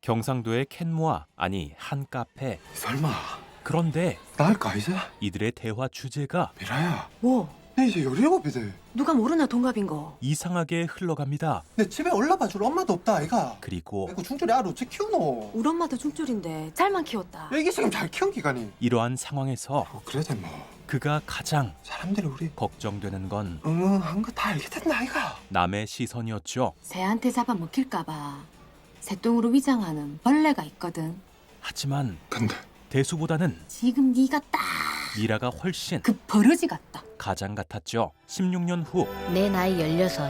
경상도의 캔모아, 아니 한 카페. 설마 그런데 나을까 이제? 이들의 대화 주제가 미라야, 뭐? 내 이제 17이대. 누가 모르나 동갑인 거. 이상하게 흘러갑니다. 내 집에 올라봐줄 엄마도 없다 아이가. 그리고 아이고 중졸이 알아 어째 키우노? 우리 엄마도 중졸인데 짤만 키웠다. 애기 지금 잘 키운 기간이. 이러한 상황에서 그래도 뭐 그가 가장 사람들이 우리 걱정되는 건 한 거 다 알게 된다 아이가. 남의 시선이었죠. 새한테 잡아먹힐까봐 새똥으로 위장하는 벌레가 있거든. 하지만 근데 대수보다는 지금 네가 딱 그 미라가 훨씬 버러지 같다. 가장 같았죠. 16년 후 내 나이 16.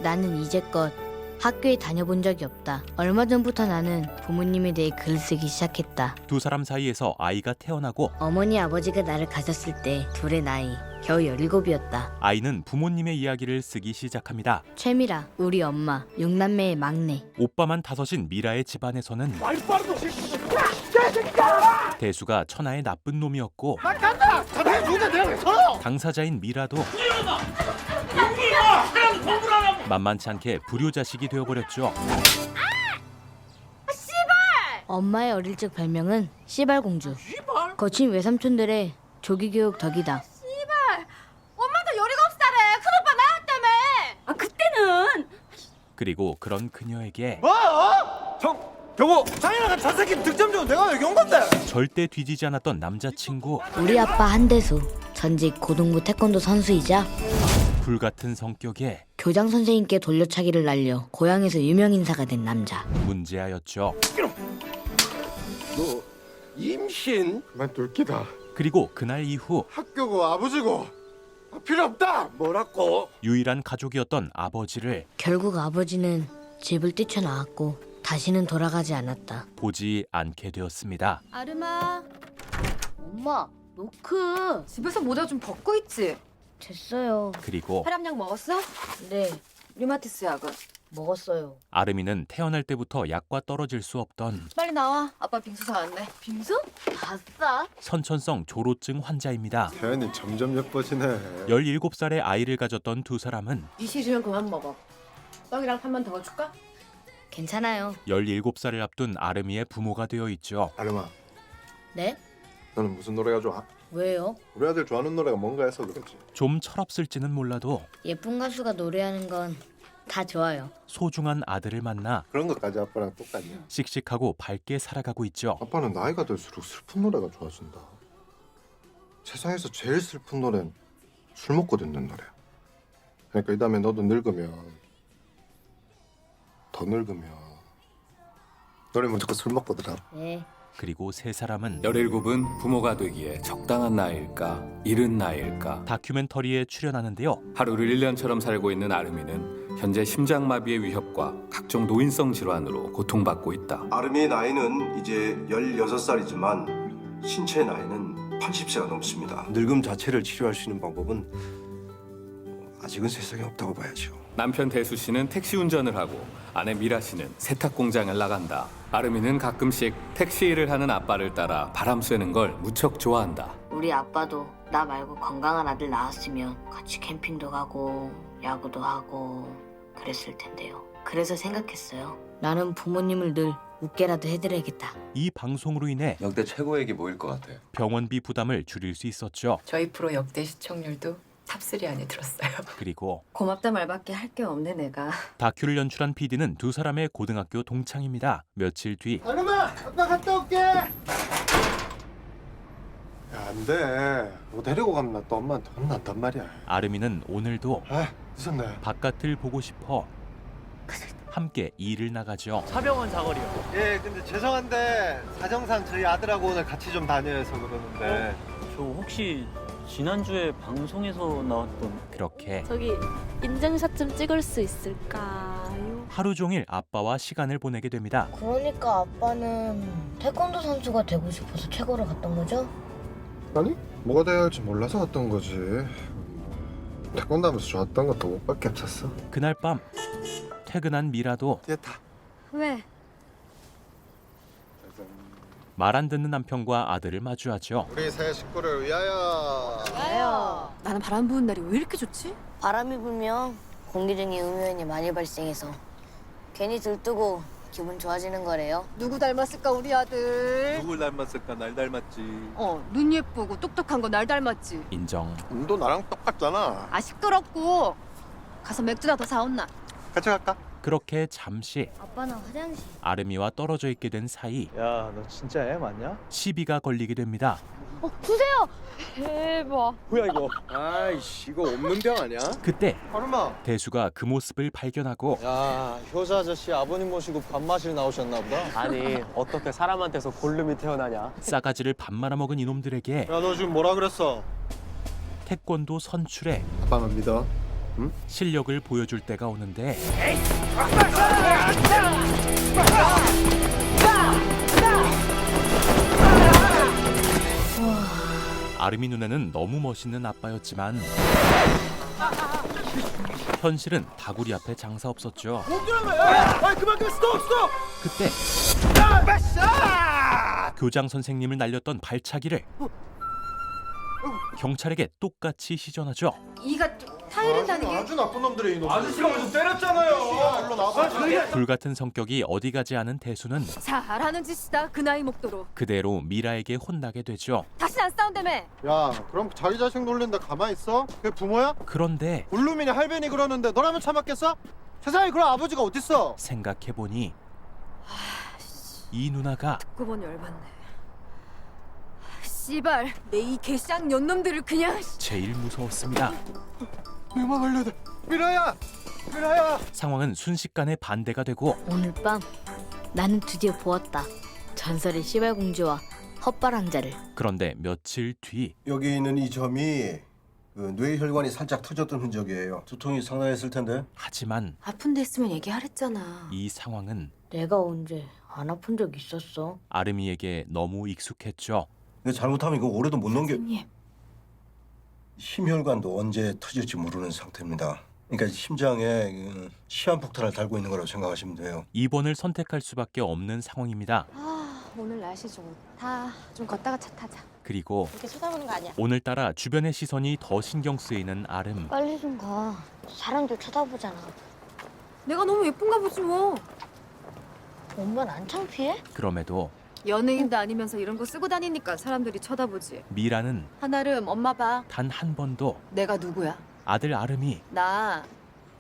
나는 이제껏 학교에 다녀본 적이 없다. 얼마 전부터 나는 부모님에 대해 글을 쓰기 시작했다. 두 사람 사이에서 아이가 태어나고 어머니 아버지가 나를 가졌을 때 둘의 나이 겨우 17이었다. 아이는 부모님의 이야기를 쓰기 시작합니다. 최미라, 우리 엄마, 6남매의 막내. 오빠만 5인 미라의 집안에서는 대수가 천하의 나쁜 놈이었고 당사자인 미라도 만만치 않게 불효자식이 되어버렸죠. 엄마의 어릴 적 별명은 씨발공주. 거친 외삼촌들의 조기교육 덕이다. 엄마도 17살에 큰오빠 낳았다며. 아 그때는 그리고 그런 그녀에게 경호 장인아가 저 새끼 득점 좀 내가 여기 온 건데. 절대 뒤지지 않았던 남자친구. 우리 아빠 한대수, 전직 고등부 태권도 선수이자 불같은 성격에 교장 선생님께 돌려차기를 날려 고향에서 유명 인사가 된 남자. 문제아였죠. 너 임신? 만 뚫기다. 그리고 그날 이후 학교고 아버지고 필요 없다. 뭐라고? 유일한 가족이었던 아버지를 결국 아버지는 집을 뛰쳐나왔고 다시는 돌아가지 않았다. 보지 않게 되었습니다. 아름아, 엄마, 노크. 집에서 모자 좀 벗고 있지? 됐어요. 그리고 혈압약 먹었어? 네, 류마티스 약은? 먹었어요. 아름이는 태어날 때부터 약과 떨어질 수 없던 빨리 나와. 아빠 빙수 사왔네. 빙수? 아싸. 선천성 조로증 환자입니다. 태연이 점점 예뻐지네. 17살의 아이를 가졌던 두 사람은 이 시주면 그만 먹어. 떡이랑 판만 더 줄까? 괜찮아요. 17살을 앞둔 아름이의 부모가 되어 있죠. 아름아, 네? 너는 무슨 노래가 좋아? 왜요? 우리 아들 좋아하는 노래가 뭔가 해서 그렇지. 좀 철없을지는 몰라도 예쁜 가수가 노래하는 건 다 좋아요. 소중한 아들을 만나 그런 것까지 아빠랑 똑같냐? 씩씩하고 밝게 살아가고 있죠. 아빠는 나이가 들수록 슬픈 노래가 좋아진다. 세상에서 제일 슬픈 노래는 술 먹고 듣는 노래. 그러니까 이 다음에 너도 늙으면 더 늙으면 노래 무조건 술 먹고 들어. 네. 그리고 세 사람은 17은 부모가 되기에 적당한 나이일까, 이른 나이일까. 다큐멘터리에 출연하는데요. 하루를 1년처럼 살고 있는 아름이는 현재 심장마비의 위협과 각종 노인성 질환으로 고통받고 있다. 아름이의 나이는 이제 16살이지만 신체 나이는 80세가 넘습니다. 늙음 자체를 치료할 수 있는 방법은 아직은 세상에 없다고 봐야죠. 남편 대수 씨는 택시 운전을 하고 아내 미라 씨는 세탁 공장을 나간다. 아름이는 가끔씩 택시 일을 하는 아빠를 따라 바람 쐬는 걸 무척 좋아한다. 우리 아빠도 나 말고 건강한 아들 낳았으면 같이 캠핑도 가고 야구도 하고 그랬을 텐데요. 그래서 생각했어요. 나는 부모님을 늘 웃게라도 해드려야겠다. 이 방송으로 인해 역대 최고액이 뭐일 것 같아요? 병원비 부담을 줄일 수 있었죠. 저희 프로 역대 시청률도 탑3 안에 들었어요. 그리고 고맙다 말밖에 할 게 없네 내가. 다큐를 연출한 PD는 두 사람의 고등학교 동창입니다. 며칠 뒤 아름아, 아빠 갔다 올게. 야, 안 돼. 너 데리고 가면 나 또 엄마한테 혼난단 말이야. 아름이는 오늘도 아, 늦었네. 바깥을 보고 싶어 함께 일을 나가죠. 차병원 사거리요. 예, 근데 죄송한데 사정상 저희 아들하고 오늘 같이 좀 다녀서 그러는데. 저 혹시 지난주에 방송에서 나왔던 그렇게 저기 인증샷 좀 찍을 수 있을까요? 하루 종일 아빠와 시간을 보내게 됩니다. 그러니까 아빠는 태권도 선수가 되고 싶어서 최고로 갔던 거죠? 아니, 뭐가 돼야 할지 몰라서 왔던 거지. 태권도 하면서 좋았던 것도 옷밖에 없었어. 그날 밤 퇴근한 미라도 됐다. 왜? 말 안 듣는 남편과 아들을 마주하죠. 우리 새 식구를 위하여. 나는 바람 부는 날이 왜 이렇게 좋지? 바람이 불면 공기 중에 음이온이 많이 발생해서 괜히 들뜨고 기분 좋아지는 거래요. 누구 닮았을까 우리 아들? 누굴 닮았을까? 날 닮았지. 눈 예쁘고 똑똑한 거 날 닮았지. 인정. 너 나랑 똑같잖아. 아 시끄럽고. 가서 맥주나 더 사온나. 같이 갈까? 그렇게 잠시 아빠는 화장실. 아름이와 떨어져 있게 된 사이 야, 너 진짜 애 맞냐? 시비가 걸리게 됩니다. 주세요. 대박. 뭐야 이거? 아이씨, 이거 없는 병 아니야? 그때 아름아. 대수가 그 모습을 발견하고 야, 효자 아저씨 아버님 모시고 밥 마시러 나오셨나 보다. 아니, 어떻게 사람한테서 골룸이 태어나냐? 싸가지를 밥 말아먹은 이놈들에게 야, 너 지금 뭐라 그랬어? 태권도 선출에 아빠만 믿어. 실력을 보여줄 때가 오는데 아름이 눈에는 너무 멋있는 아빠였지만 현실은 다구리 앞에 장사 없었죠. 그때 교장 선생님을 날렸던 발차기를 경찰에게 똑같이 시전하죠. 이가 타이른다는 게. 아주 나쁜 놈들의 이놈. 아저씨가 먼저 때렸잖아요. 일로 나와. 불같은 성격이 어디 가지 않은 대수는 잘하는 짓이다 그 나이 먹도록. 그대로 미라에게 혼나게 되죠. 다신 안 싸운다며. 야, 그럼 자기 자식 놀린다 가만히 있어? 그게 부모야? 그런데 울루미니 할배니 그러는데 너라면 참았겠어? 세상에 그런 아버지가 어딨어? 생각해보니 이 누나가 듣고 보니 열받네. 씨발 내 이 개쌍 년놈들을 그냥. 제일 무서웠습니다. 내가 걸려야 돼. 미라야! 미라야! 상황은 순식간에 반대가 되고 오늘 밤 나는 드디어 보았다. 전설의 시발공주와 헛바람자를. 그런데 며칠 뒤 여기 있는 이 점이 뇌혈관이 살짝 터졌던 흔적이에요. 두통이 상당했을 텐데. 하지만 아픈 데 있으면 얘기하랬잖아. 이 상황은 내가 언제 안 아픈 적 있었어? 아름이에게 너무 익숙했죠. 근데 잘못하면 이거 올해도 못 넘겨. 선생님. 심혈관도 언제 터질지 모르는 상태입니다. 그러니까 심장에 시한폭탄을 달고 있는 거라고 생각하시면 돼요. 입원을 선택할 수밖에 없는 상황입니다. 오늘 날씨 좋다. 좀 걷다가 차 타자. 그리고 이렇게 쳐다보는 거 아니야. 오늘따라 주변의 시선이 더 신경 쓰이는 아름. 빨리 좀 가. 사람들 쳐다보잖아. 내가 너무 예쁜가 보지 뭐. 엄마는 안 창피해? 그럼에도 연예인도 아니면서 이런 거 쓰고 다니니까 사람들이 쳐다보지. 미라는 한아름 엄마 봐. 단 한 번도 내가 누구야? 아들 아름이 나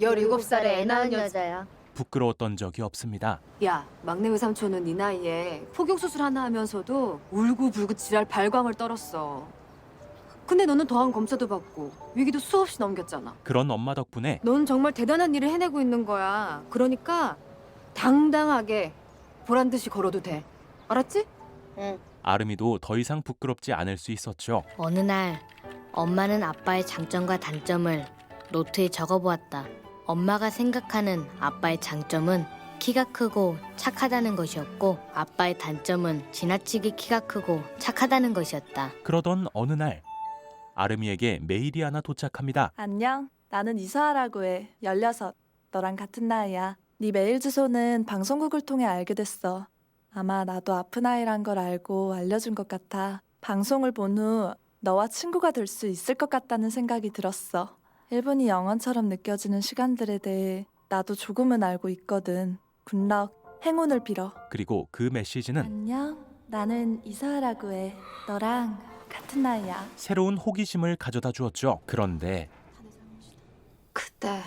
17살에 애 낳은 여자. 여자야. 부끄러웠던 적이 없습니다. 야, 막내 외삼촌은 이 나이에 포경수술 하나 하면서도 울고불고 지랄 발광을 떨었어. 근데 너는 더한 검사도 받고 위기도 수없이 넘겼잖아. 그런 엄마 덕분에 넌 정말 대단한 일을 해내고 있는 거야. 그러니까 당당하게 보란 듯이 걸어도 돼. 알았지? 응. 아름이도 더 이상 부끄럽지 않을 수 있었죠. 어느 날 엄마는 아빠의 장점과 단점을 노트에 적어보았다. 엄마가 생각하는 아빠의 장점은 키가 크고 착하다는 것이었고 아빠의 단점은 지나치게 키가 크고 착하다는 것이었다. 그러던 어느 날 아름이에게 메일이 하나 도착합니다. 안녕. 나는 이사하라고 해. 16. 너랑 같은 나이야. 네 메일 주소는 방송국을 통해 알게 됐어. 아마 나도 아픈 아이란 걸 알고 알려준 것 같아. 방송을 본 후 너와 친구가 될 수 있을 것 같다는 생각이 들었어. 1분이 영원처럼 느껴지는 시간들에 대해 나도 조금은 알고 있거든. 굿럭, 행운을 빌어. 그리고 그 메시지는 안녕. 나는 이사하라고 해. 너랑 같은 나이야. 새로운 호기심을 가져다 주었죠. 그런데 그때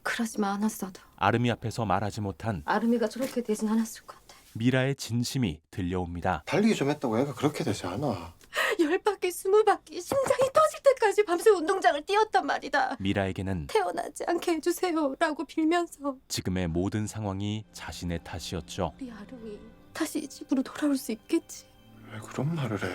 그러지만 않았어도 아름이 앞에서 말하지 못한 아름이가 저렇게 되진 않았을 것 같아. 미라의 진심이 들려옵니다. 달리기 좀 했다고 애가 그렇게 되지 않아. 10바퀴 20바퀴 심장이 터질 때까지 밤새 운동장을 뛰었단 말이다. 미라에게는 태어나지 않게 해주세요 라고 빌면서 지금의 모든 상황이 자신의 탓이었죠. 우리 아름이 다시 이 집으로 돌아올 수 있겠지. 왜 그런 말을 해?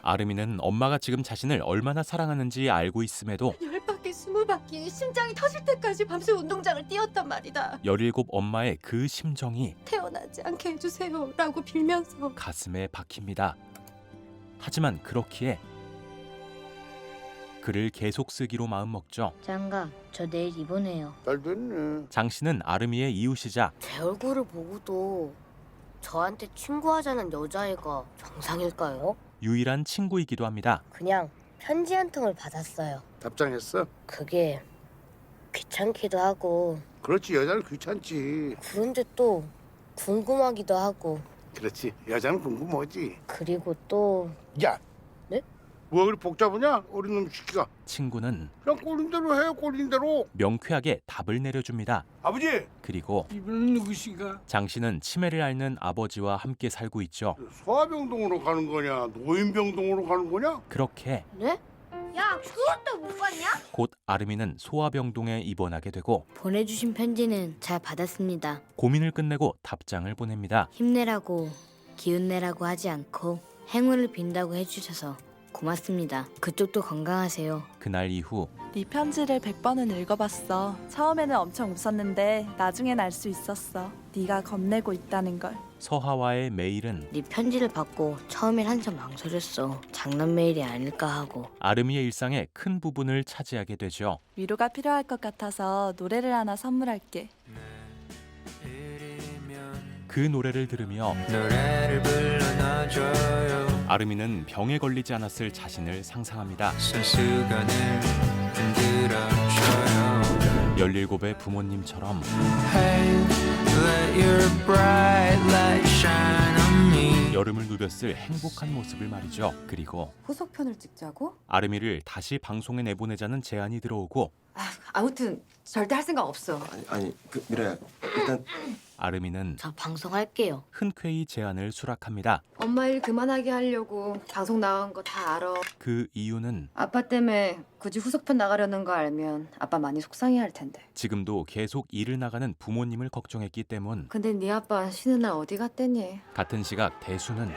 아름이는 엄마가 지금 자신을 얼마나 사랑하는지 알고 있음에도 10바퀴 20바퀴 심장이 터질 때까지 밤새 운동장을 뛰었단 말이다. 17 엄마의 그 심정이 태어나지 않게 해주세요 라고 빌면서 가슴에 박힙니다. 하지만 그렇기에 글을 계속 쓰기로 마음먹죠. 장가, 저 내일 입원해요. 잘 됐네. 장 씨는 아름이의 이웃이자 제 얼굴을 보고도 저한테 친구하자는 여자애가 정상일까요? 유일한 친구이기도 합니다. 그냥 편지 한 통을 받았어요. 답장했어? 그게 귀찮기도 하고 그렇지, 여자는 귀찮지. 그런데 또 궁금하기도 하고 그렇지. 여자는 궁금하지. 그리고 또 야. 네? 뭐가 그리 복잡하냐? 어린 놈 시키가. 친구는 그냥 꼴린 대로 해. 꼴린 대로. 명쾌하게 답을 내려줍니다. 아버지. 그리고 이분은 누구신가? 장 씨는 치매를 앓는 아버지와 함께 살고 있죠. 소아병동으로 가는 거냐? 노인병동으로 가는 거냐? 그렇게 네? 야, 그것도 못 봤냐? 곧 아름이는 소아병동에 입원하게 되고 보내주신 편지는 잘 받았습니다. 고민을 끝내고 답장을 보냅니다. 힘내라고 기운내라고 하지 않고 행운을 빈다고 해주셔서 고맙습니다. 그쪽도 건강하세요. 그날 이후 네 편지를 100번은 읽어봤어. 처음에는 엄청 웃었는데 나중엔 알 수 있었어. 네가 겁내고 있다는 걸. 서하와의 메일은 네 편지를 받고 처음엔 한참 망설였어. 장난 메일이 아닐까 하고. 아름이의 일상의 큰 부분을 차지하게 되죠. 위로가 필요할 것 같아서 노래를 하나 선물할게. 그 노래를 들으며 아름이는 병에 걸리지 않았을 자신을 상상합니다. 17의 부모님처럼 여름을 누볐을 행복한 모습을 말이죠. 그리고 후속편을 찍자고? 아름이를 다시 방송에 내보내자는 제안이 들어오고 아무튼 절대 할 생각 없어. 아니 그 미라야 일단 아름이는 저 방송할게요. 흔쾌히 제안을 수락합니다. 엄마 일 그만하게 하려고 방송 나간 거 다 알아. 그 이유는 아빠 때문에 굳이 후속편 나가려는 거 알면 아빠 많이 속상해할 텐데. 지금도 계속 일을 나가는 부모님을 걱정했기 때문. 근데 네 아빠 쉬는 날 어디 갔대니? 같은 시각 대수는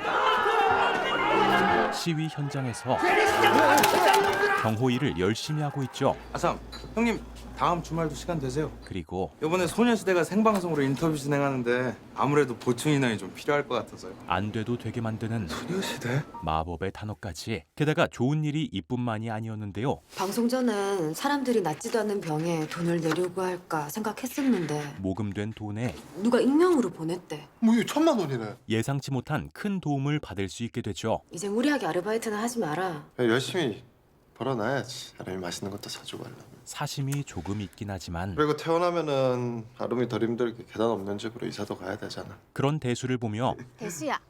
시위 현장에서 경호 일을 열심히 하고 있죠. 아삼, 형님 다음 주말도 시간 되세요? 그리고 이번에 소녀시대가 생방송으로 인터뷰 진행하는데 아무래도 보충 인원이 좀 필요할 것 같아서요. 안 돼도 되게 만드는 소녀시대? 마법의 단어까지. 게다가 좋은 일이 이뿐만이 아니었는데요. 방송 전엔 사람들이 낫지도 않는 병에 돈을 내려고 할까 생각했었는데 모금된 돈에 누가 익명으로 보냈대. 뭐 이게 1,000만 원이네. 예상치 못한 큰 도움을 받을 수 있게 되죠. 이제 무리하게 아르바이트는 하지 마라. 야, 열심히 벌어놔야지. 아름이 맛있는 것도 사주고 하려면. 사심이 조금 있긴 하지만 그리고 태어나면은 아름이 덜 힘들게 계단 없는 집으로 이사도 가야 되잖아. 그런 대수를 보며 대수야,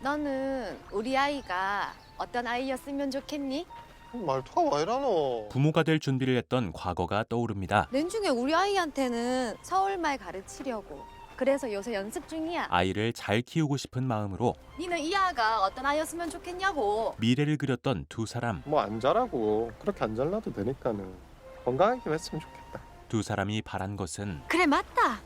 너는 우리 아이가 어떤 아이였으면 좋겠니? 말투가 왜 이러노? 부모가 될 준비를 했던 과거가 떠오릅니다. 낸중에 우리 아이한테는 서울말 가르치려고. 그래서 요새 연습 중이야. 아이를 잘 키우고 싶은 마음으로 니는 이 아가 어떤 아이였으면 좋겠냐고. 미래를 그렸던 두 사람. 뭐 안 자라고 그렇게 안 잘라도 되니까는 건강하게 했으면 좋겠다. 두 사람이 바란 것은 그래 맞다.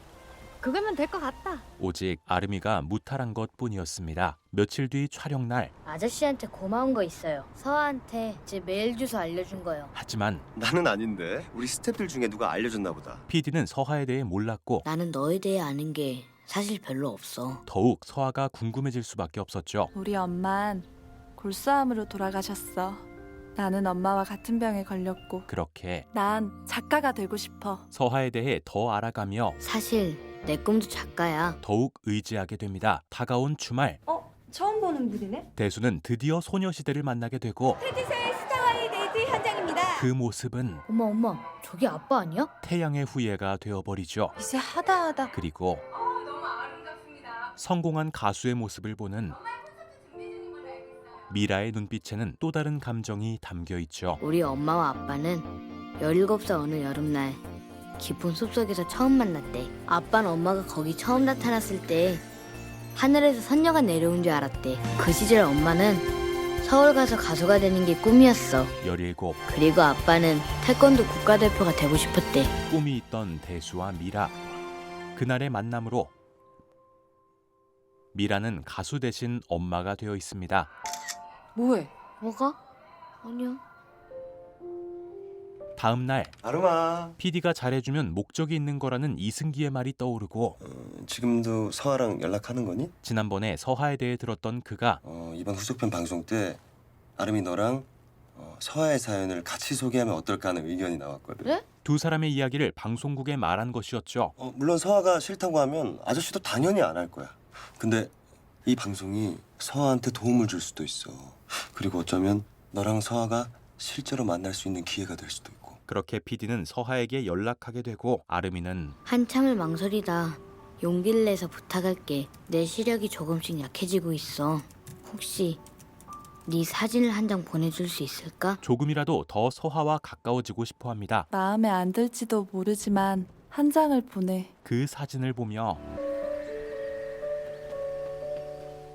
그거면 될 것 같다. 오직 아름이가 무탈한 것뿐이었습니다. 며칠 뒤 촬영 날. 아저씨한테 고마운 거 있어요. 서아한테 제 메일 주소 알려준 거요. 하지만 나는 아닌데 우리 스태프들 중에 누가 알려줬나 보다. PD는 서하에 대해 몰랐고 나는 너에 대해 아는 게 사실 별로 없어. 더욱 서하가 궁금해질 수밖에 없었죠. 우리 엄만 골수암으로 돌아가셨어. 나는 엄마와 같은 병에 걸렸고 그렇게 난 작가가 되고 싶어. 서하에 대해 더 알아가며 사실 내 꿈도 작가야. 더욱 의지하게 됩니다. 다가온 주말. 처음 보는 분이네. 대수는 드디어 소녀시대를 만나게 되고 테디서의 스타와의 데이트 현장입니다. 그 모습은 엄마, 저기 아빠 아니야? 태양의 후예가 되어버리죠. 이제 하다. 그리고 성공한 가수의 모습을 보는 미라의 눈빛에는 또 다른 감정이 담겨 있죠. 우리 엄마와 아빠는 17살 어느 여름날 깊은 숲속에서 처음 만났대. 아빠는 엄마가 거기 처음 나타났을 때 하늘에서 선녀가 내려온 줄 알았대. 그 시절 엄마는 서울 가서 가수가 되는 게 꿈이었어. 17 그리고 아빠는 태권도 국가대표가 되고 싶었대. 꿈이 있던 대수와 미라. 그날의 만남으로 미라는 가수 대신 엄마가 되어 있습니다. 뭐해? 뭐가? 아니야. 다음 날 아름아. PD가 잘해주면 목적이 있는 거라는 이승기의 말이 떠오르고 지금도 서아랑 연락하는 거니? 지난번에 서하에 대해 들었던 그가 이번 후속편 방송 때 아름이 너랑 서아의 사연을 같이 소개하면 어떨까 하는 의견이 나왔거든. 네? 두 사람의 이야기를 방송국에 말한 것이었죠. 물론 서아가 싫다고 하면 아저씨도 당연히 안 할 거야. 근데 이 방송이 서아한테 도움을 줄 수도 있어. 그리고 어쩌면 너랑 서아가 실제로 만날 수 있는 기회가 될 수도 있고. 그렇게 PD는 서하에게 연락하게 되고 아름이는 한참을 망설이다 용기를 내서 부탁할게. 내 시력이 조금씩 약해지고 있어. 혹시 네 사진을 한 장 보내줄 수 있을까? 조금이라도 더 서하와 가까워지고 싶어 합니다. 마음에 안 들지도 모르지만 한 장을 보내. 그 사진을 보며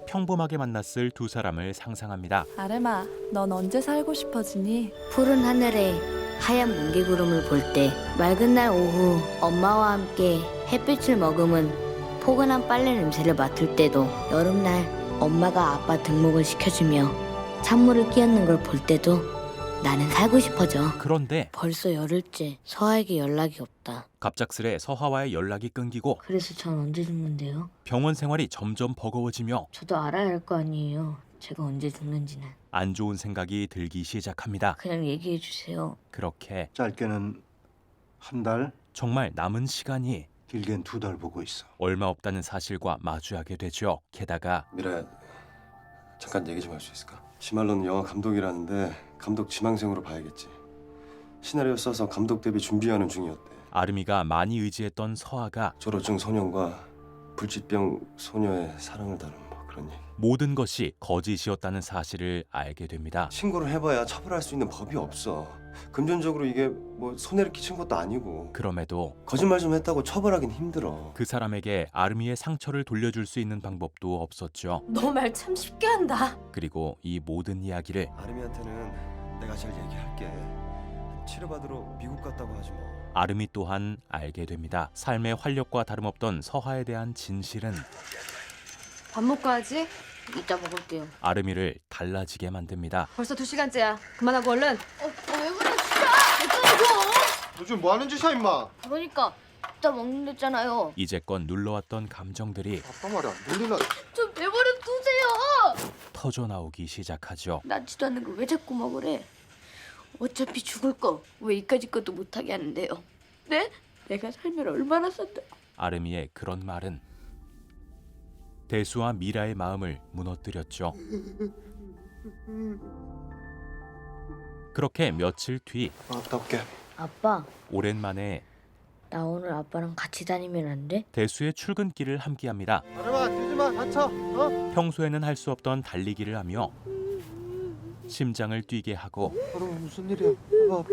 평범하게 만났을 두 사람을 상상합니다. 아름아, 넌 언제 살고 싶어지니? 푸른 하늘에 하얀 뭉게구름을 볼 때, 맑은 날 오후 엄마와 함께 햇빛을 머금은 포근한 빨래 냄새를 맡을 때도, 여름날 엄마가 아빠 등목을 시켜주며 찬물을 끼얹는 걸 볼 때도 나는 살고 싶어져. 그런데 벌써 열흘째 서아에게 연락이 없다. 갑작스레 서하와의 연락이 끊기고 그래서 전 언제 죽는데요? 병원 생활이 점점 버거워지며 저도 알아야 할 거 아니에요. 제가 언제 죽는지는. 안 좋은 생각이 들기 시작합니다. 그냥 얘기해 주세요. 그렇게 짧게는 한 달, 정말 남은 시간이 길게는 2달 보고 있어. 얼마 없다는 사실과 마주하게 되죠. 게다가 미라야, 잠깐 얘기 좀 할 수 있을까? 지말로는 영화 감독이라는데 감독 지망생으로 봐야겠지. 시나리오 써서 감독 데뷔 준비하는 중이었대. 아름이가 많이 의지했던 서하가 졸업증 소년과 불치병 소녀의 사랑을 다룬 뭐 그런 얘기. 모든 것이 거짓이었다는 사실을 알게 됩니다. 신고를 해봐야 처벌할 수 있는 법이 없어. 금전적으로 이게 뭐 손해를 끼친 것도 아니고. 그럼에도 거짓말 좀 했다고 처벌하긴 힘들어. 그 사람에게 아름이의 상처를 돌려줄 수 있는 방법도 없었죠. 너 말 참 쉽게 한다. 그리고 이 모든 이야기를 아름이한테는 내가 잘 얘기할게. 치료받으러 미국 갔다고 하지 뭐. 아름이 또한 알게 됩니다. 삶의 활력과 다름없던 서하에 대한 진실은 밥 먹고 하지? 이따 먹을게요. 아름이를 달라지게 만듭니다. 벌써 2시간째야. 그만하고 얼른. 왜 그래 진짜? 요즘 뭐 하는 짓이야 임마? 그러니까 이따 먹는댔잖아요. 이제껏 눌러왔던 감정들이 아빠 말이 안 들리나? 좀 내버려 두세요. 터져나오기 시작하죠. 낫지도 않는 걸 왜 자꾸 먹으래? 어차피 죽을 거 왜 이까짓 것도 못하게 하는데요? 네? 내가 살면 얼마나 산다. 아름이의 그런 말은 대수와 미라의 마음을 무너뜨렸죠. 그렇게 며칠 뒤 갔다 올게. 아빠, 오랜만에 나 오늘 아빠랑 같이 다니면 안 돼? 대수의 출근길을 함께합니다. 아름아 뛰지마 다쳐. 어? 평소에는 할 수 없던 달리기를 하며 심장을 뛰게 하고 아름아 무슨 일이야? 아빠.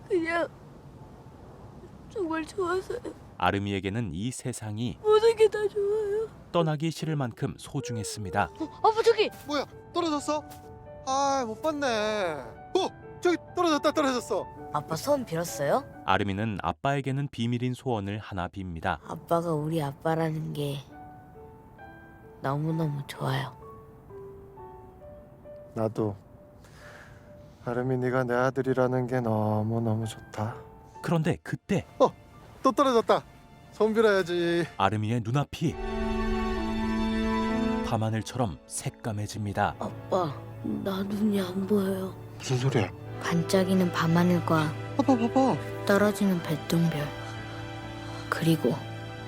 그냥 정말 좋아서요. 아름이에게는 이 세상이 모든 게 다 좋아요. 떠나기 싫을 만큼 소중했습니다. 아빠 저기! 뭐야 떨어졌어? 아 못 봤네. 저기 떨어졌어. 아빠 소원 빌었어요? 아름이는 아빠에게는 비밀인 소원을 하나 빕니다. 아빠가 우리 아빠라는 게 너무너무 좋아요. 나도 아름이 네가 내 아들이라는 게 너무너무 좋다. 그런데 그때 또 떨어졌다. 손 빌어야지. 아름이의 눈앞이 밤하늘처럼 새까매집니다. 아빠, 나 눈이 안 보여요. 무슨 소리야? 반짝이는 밤하늘과 봐봐. 떨어지는 별똥별, 그리고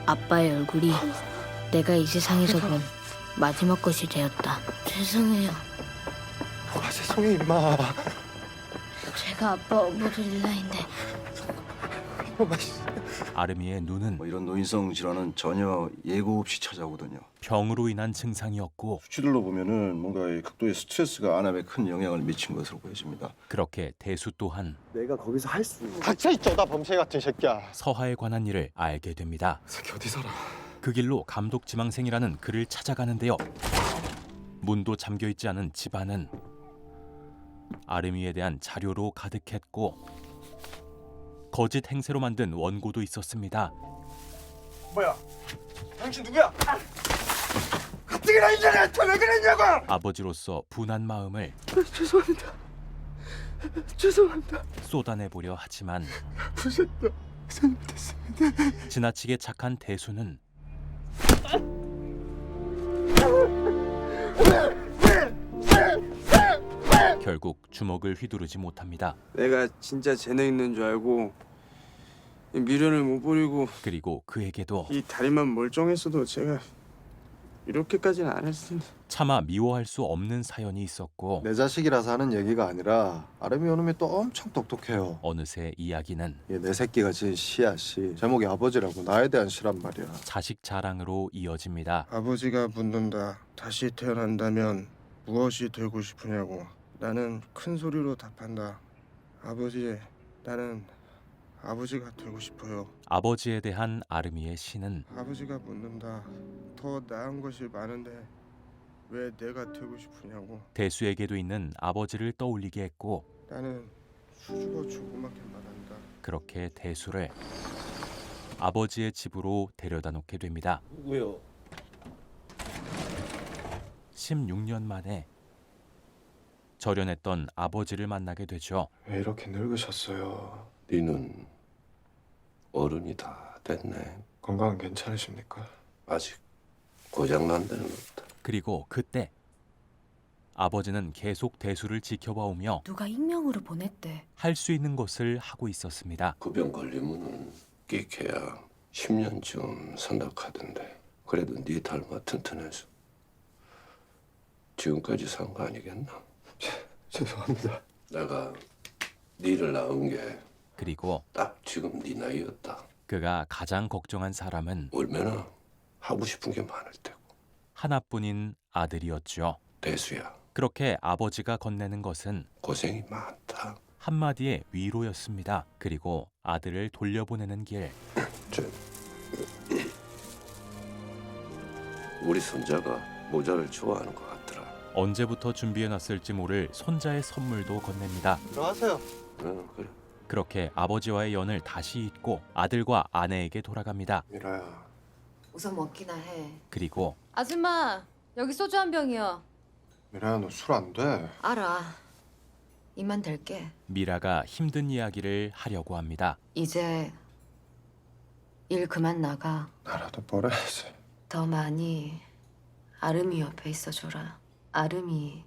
아빠의 얼굴이 내가 이 세상에서 본 마지막 것이 되었다. 죄송해요. 뭐가 세상에 임마. 제가 아빠 업무를 일라인데. 이놈아 씨. 아름이의 눈은 뭐 이런 노인성 질환은 전혀 예고 없이 찾아오거든요. 병으로 인한 증상이었고 수치들로 보면은 뭔가 극도의 스트레스가 안암에 큰 영향을 미친 것으로 보여집니다. 그렇게 대수 또한 내가 거기서 할 수 있는 닥쳐 이 쪼다 범죄 같은 새끼야. 서하에 관한 일을 알게 됩니다. 새끼 어디 살아? 그 길로 감독 지망생이라는 그를 찾아가는데요. 문도 잠겨있지 않은 집안은 아름이에 대한 자료로 가득했고 거짓 행세로 만든 원고도 있었습니다. 뭐야? 당신 누구야? 가뜩이나 이전한테 왜 그랬냐고! 아버지로서 분한 마음을 죄송합니다. 쏟아내보려 하지만 부셨다. 잘못했습니다. 지나치게 착한 대수는 결국 주먹을 휘두르지 못합니다. 내가 진짜 재능 있는 줄 알고 미련을 못 버리고 그리고 그에게도 이 다리만 멀쩡했어도 제가 이렇게까지는 안 했으니. 차마 미워할 수 없는 사연이 있었고 내 자식이라서 하는 얘기가 아니라 아름이 요놈이 또 엄청 똑똑해요. 어느새 이야기는 얘 내 새끼가 지은 시야 시. 제목이 아버지라고 나에 대한 시란 말이야. 자식 자랑으로 이어집니다. 아버지가 묻는다. 다시 태어난다면 무엇이 되고 싶으냐고. 나는 큰 소리로 답한다. 아버지, 나는 아버지가 되고 싶어요. 아버지에 대한 아름이의 시는 아버지가 묻는다. 더 나은 것이 많은데 왜 내가 되고 싶으냐고. 대수에게도 있는 아버지를 떠올리게 했고 나는 수줍어 조그맣게 말한다. 그렇게 대수를 아버지의 집으로 데려다 놓게 됩니다. 왜요? 16년 만에 절연했던 아버지를 만나게 되죠. 왜 이렇게 늙으셨어요? 니는 어른이 다 됐네. 건강은 괜찮으십니까? 아직 고장난 데는 없다. 그리고 그때 아버지는 계속 대수를 지켜봐오며 누가 익명으로 보냈대. 할 수 있는 것을 하고 있었습니다. 그 병 걸리면은 끼케야 10년쯤 산다 카던데. 그래도 네 닮아 튼튼해서 지금까지 산 거 아니겠나? 죄송합니다. 내가 니를 낳은 게 그리고 딱 지금 네 나이였다. 그가 가장 걱정한 사람은 얼마나 하고 싶은 게 많을 테고. 하나뿐인 아들이었죠. 대수야, 그렇게 아버지가 건네는 것은 고생이 많다. 한마디의 위로였습니다. 그리고 아들을 돌려보내는 길. 우리 손자가 모자를 좋아하는 것 같더라. 언제부터 준비해놨을지 모를 손자의 선물도 건넵니다. 들어가세요. 그래. 그렇게 아버지와의 연을 다시 잇고 아들과 아내에게 돌아갑니다. 미라야. 우선 먹기나 해. 그리고 아줌마, 여기 소주 한 병이요. 미라야 너 술 안 돼. 알아. 입만 댈게. 미라가 힘든 이야기를 하려고 합니다. 이제 일 그만 나가. 나라도 벌어야지. 더 많이 아름이 옆에 있어줘라. 아름이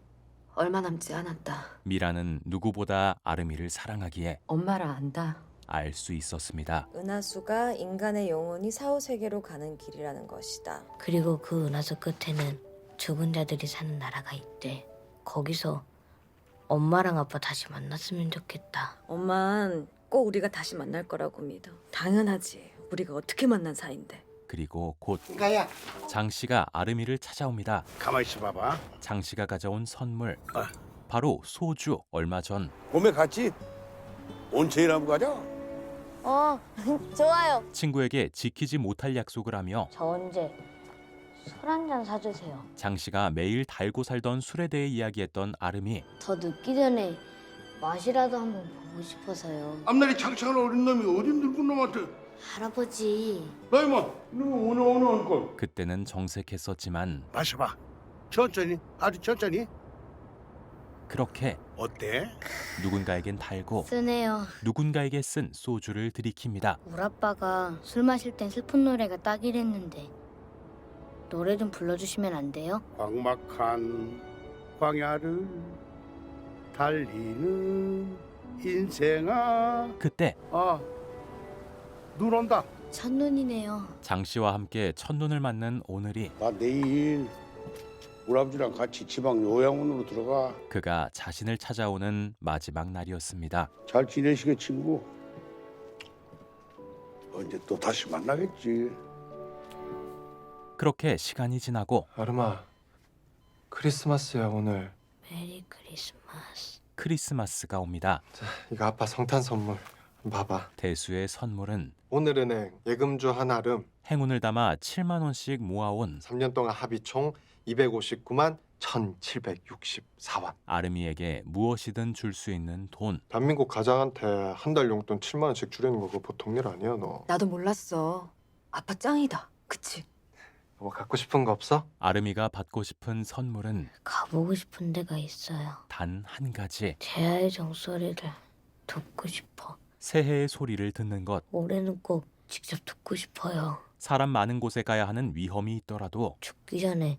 얼마 남지 않았다. 미라는 누구보다 아름이를 사랑하기에 엄마라 안다. 알 수 있었습니다. 은하수가 인간의 영혼이 사후세계로 가는 길이라는 것이다. 그리고 그 은하수 끝에는 죽은 자들이 사는 나라가 있대. 거기서 엄마랑 아빠 다시 만났으면 좋겠다. 엄만 꼭 우리가 다시 만날 거라고 믿어. 당연하지. 우리가 어떻게 만난 사이인데. 그리고 곧 가야. 장 씨가 아름이를 찾아옵니다. 가만 있어 봐봐. 장 씨가 가져온 선물. 바로 소주. 얼마 전 봄에 같이 온천이나 한번 가자. 좋아요. 친구에게 지키지 못할 약속을 하며 저 언제 술 한 잔 사주세요. 장 씨가 매일 달고 살던 술에 대해 이야기했던 아름이 더 늦기 전에 맛이라도 한번 보고 싶어서요. 앞날이 창창한 어린 놈이 어딘 늙은 놈한테. 할아버지. 나 이마 너 오늘 할 걸. 그때는 정색했었지만 마셔봐. 천천히 아주 천천히. 그렇게 어때? 누군가에겐 달고 쓰네요. 누군가에게 쓴 소주를 들이킵니다. 우리 아빠가 술 마실 땐 슬픈 노래가 딱이랬는데 노래 좀 불러주시면 안 돼요? 광막한 광야를 달리는 인생아. 그때 눈 온다. 첫눈이네요. 장 씨와 함께 첫눈을 맞는 오늘이 나 내일 우리 아버지랑 같이 지방 요양원으로 들어가. 그가 자신을 찾아오는 마지막 날이었습니다. 잘 지내시게 친구. 언제 또 다시 만나겠지. 그렇게 시간이 지나고 아름아. 크리스마스야 오늘. 메리 크리스마스. 크리스마스가 옵니다. 자, 이거 아빠 성탄 선물. 봐봐. 대수의 선물은 오늘은행 예금주 한아름 행운을 담아 7만 원씩 모아온 3년 동안 합의 총 259만 1,764원. 아름이에게 무엇이든 줄 수 있는 돈. 대한민국 가장한테 한 달 용돈 7만 원씩 주려는 거 그거 보통 일 아니야 너. 나도 몰랐어. 아빠 짱이다. 그치? 뭐 갖고 싶은 거 없어? 아름이가 받고 싶은 선물은 가보고 싶은 데가 있어요. 단 한 가지. 제아의 종소리를 듣고 싶어. 새해의 소리를 듣는 것. 올해는 꼭 직접 듣고 싶어요. 사람 많은 곳에 가야 하는 위험이 있더라도 죽기 전에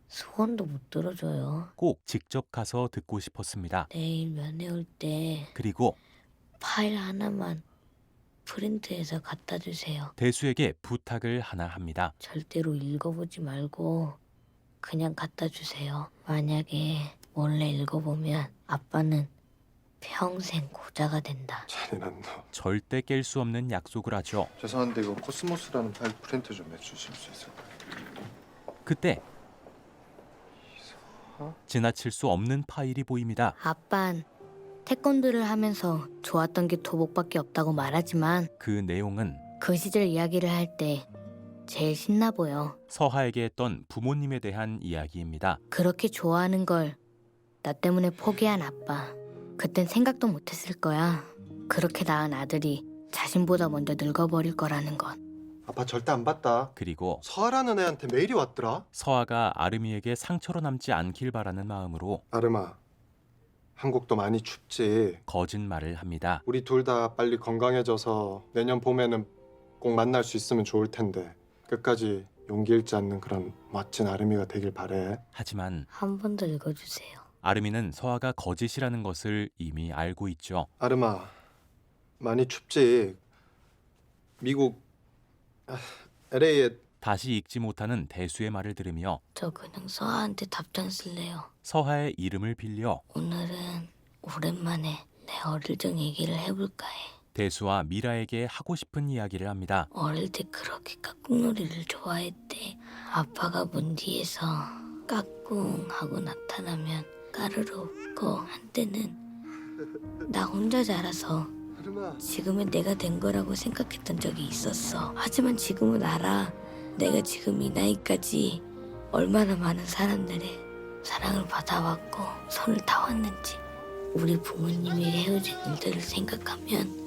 소원도 못 들어줘요. 꼭 직접 가서 듣고 싶었습니다. 내일 면회 올 때 그리고 파일 하나만 프린트해서 갖다 주세요. 대수에게 부탁을 하나 합니다. 절대로 읽어보지 말고 그냥 갖다 주세요. 만약에 몰래 읽어보면 아빠는 평생 고자가 된다. 잔인한 너. 절대 깰 수 없는 약속을 하죠. 죄송한데 이거 코스모스라는 파일 프린트 좀 해주실 수 있을까요? 그때 지나칠 수 없는 파일이 보입니다. 아빤 태권도를 하면서 좋았던 게 도복밖에 없다고 말하지만 그 내용은 그 시절 이야기를 할 때 제일 신나 보여. 서하에게 했던 부모님에 대한 이야기입니다. 그렇게 좋아하는 걸 나 때문에 포기한 아빠. 그땐 생각도 못했을 거야. 그렇게 낳은 아들이 자신보다 먼저 늙어버릴 거라는 건. 아빠 절대 안 봤다. 그리고 서하라는 애한테 메일이 왔더라. 서하가 아름이에게 상처로 남지 않길 바라는 마음으로 아름아, 한국도 많이 춥지. 거짓말을 합니다. 우리 둘 다 빨리 건강해져서 내년 봄에는 꼭 만날 수 있으면 좋을 텐데 끝까지 용기 잃지 않는 그런 멋진 아름이가 되길 바래. 하지만 한 번 더 읽어주세요. 아름이는 서하가 거짓이라는 것을 이미 알고 있죠. 아름아, 많이 춥지. 미국 LA에 다시 읽지 못하는 대수의 말을 들으며 저 그냥 서아한테 답장 쓸래요. 서하의 이름을 빌려 오늘은 오랜만에 내 어릴 적 얘기를 해볼까 해. 대수와 미라에게 하고 싶은 이야기를 합니다. 어릴 때 그렇게 깍꿍놀이를 좋아했대. 아빠가 문 뒤에서 까꿍 하고 나타나면 까르르 웃고 한때는 나 혼자 자라서 지금의 내가 된 거라고 생각했던 적이 있었어. 하지만 지금은 알아. 내가 지금 이 나이까지 얼마나 많은 사람들의 사랑을 받아왔고 손을 타왔는지. 우리 부모님이 헤어진 일들을 생각하면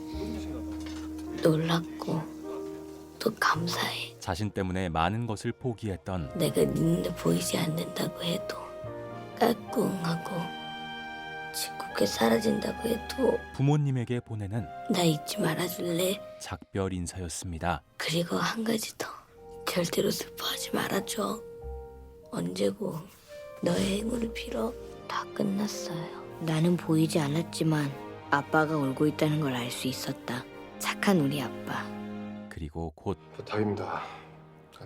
놀랍고 또 감사해. 자신 때문에 많은 것을 포기했던 내가 네 눈에 보이지 않는다고 해도 까꿍하고 짓궂게 사라진다고 해도 부모님에게 보내는 나 잊지 말아줄래? 작별 인사였습니다. 그리고 한 가지 더. 절대로 슬퍼하지 말아줘. 언제고 너의 행운을 빌어. 다 끝났어요. 나는 보이지 않았지만 아빠가 울고 있다는 걸 알 수 있었다. 착한 우리 아빠. 그리고 곧 부탁입니다.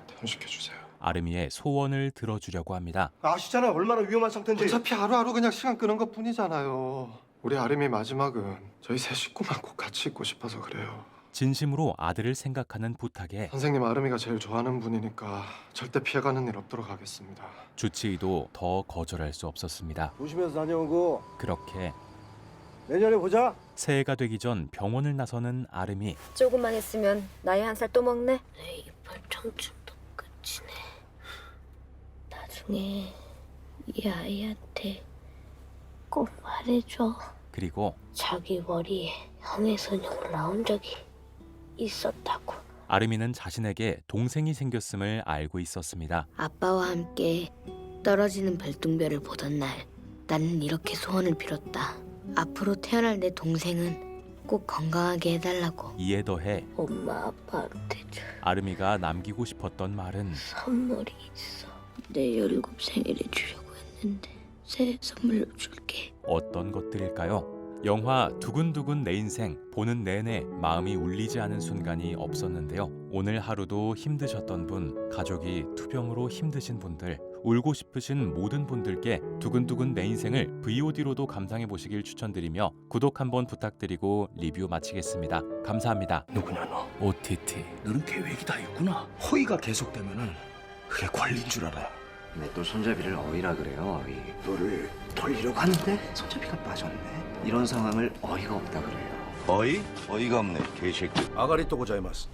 퇴원시켜주세요. 아름이의 소원을 들어주려고 합니다. 아시잖아요 얼마나 위험한 상태인지. 어차피 하루하루 그냥 시간 끄는 것 뿐이잖아요. 우리 아름이 마지막은 저희 세 식구만 꼭 같이 있고 싶어서 그래요. 진심으로 아들을 생각하는 부탁에 선생님 아름이가 제일 좋아하는 분이니까 절대 피해가는 일 없도록 하겠습니다. 주치의도 더 거절할 수 없었습니다. 조심해서 다녀오고 그렇게 내년에 보자. 새해가 되기 전 병원을 나서는 아름이 조금만 했으면 나이 한 살 또 먹네. 내 이빨 청춘도 끝이네. 나중에 이 아이한테 꼭 말해줘. 그리고 자기 머리에 형의선이 올라온 적이 있었다고. 아름이는 자신에게 동생이 생겼음을 알고 있었습니다. 아빠와 함께 떨어지는 별똥별을 보던 날 나는 이렇게 소원을 빌었다. 앞으로 태어날 내 동생은 꼭 건강하게 해달라고. 이에 더해 엄마 아빠한테 줄 아름이가 남기고 싶었던 말은 선물이 있어. 내 17 생일에 주려고 했는데 새 선물로 줄게. 어떤 것들일까요? 영화 두근두근 내 인생 보는 내내 마음이 울리지 않은 순간이 없었는데요. 오늘 하루도 힘드셨던 분, 가족이 투병으로 힘드신 분들, 울고 싶으신 모든 분들께 두근두근 내 인생을 VOD로도 감상해 보시길 추천드리며 구독 한번 부탁드리고 리뷰 마치겠습니다. 감사합니다. 누구냐 너? OTT. 너는 계획이 다 있구나. 허위가 계속되면은 그게 권리인 줄 알아. 왜 또 손잡이를 어이라 그래요? 어이. 너를 돌리려고 하는데 손잡이가 빠졌네. 이런 상황을 어이가 없다 그래요. 어이? 어이가 없네 개새끼. 아가리또 고자이마스.